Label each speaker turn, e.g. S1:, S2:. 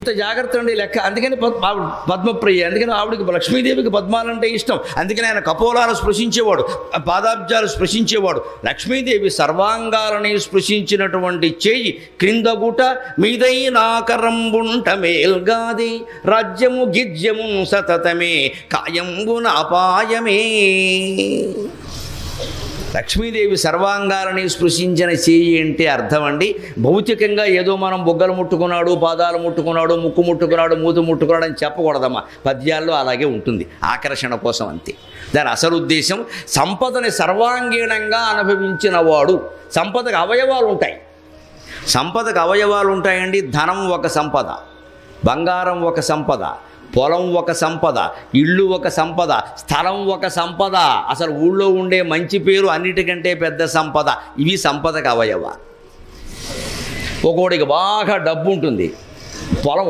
S1: ఇంత జాగ్రత్త అండి లెక్క. అందుకని పద్మప్రియ, అందుకని ఆవిడికి లక్ష్మీదేవికి పద్మాలంటే ఇష్టం. అందుకని ఆయన కపోలాలు స్పృశించేవాడు, పాదాబ్జాలు స్పృశించేవాడు. లక్ష్మీదేవి సర్వాంగాలని స్పృశించినటువంటి చేయి క్రిందగుట మీదైనాకరంబుంట మేల్గాది రాజ్యము గిజ్యము సతతమే కాయంబున అపాయమే. లక్ష్మీదేవి సర్వాంగాలని స్పృశించిన చేయి అంటే అర్థం అండి, భౌతికంగా ఏదో మనం బొగ్గలు ముట్టుకున్నాడు, పాదాలు ముట్టుకున్నాడు, ముక్కు ముట్టుకున్నాడు, మూతి ముట్టుకున్నాడు అని చెప్పకూడదమ్మా. పద్యాల్లో అలాగే ఉంటుంది, ఆకర్షణ కోసం అంతే. దాని అసలు ఉద్దేశం సంపదని సర్వాంగీణంగా అనుభవించిన వాడు. సంపదకు అవయవాలు ఉంటాయి, సంపదకు అవయవాలు ఉంటాయండి. ధనం ఒక సంపద, బంగారం ఒక సంపద, పొలం ఒక సంపద, ఇళ్ళు ఒక సంపద, స్థలం ఒక సంపద, అసలు ఊళ్ళో ఉండే మంచి పేరు అన్నిటికంటే పెద్ద సంపద. ఇవి సంపదకు అవయవ. ఒకడికి బాగా డబ్బు ఉంటుంది, పొలం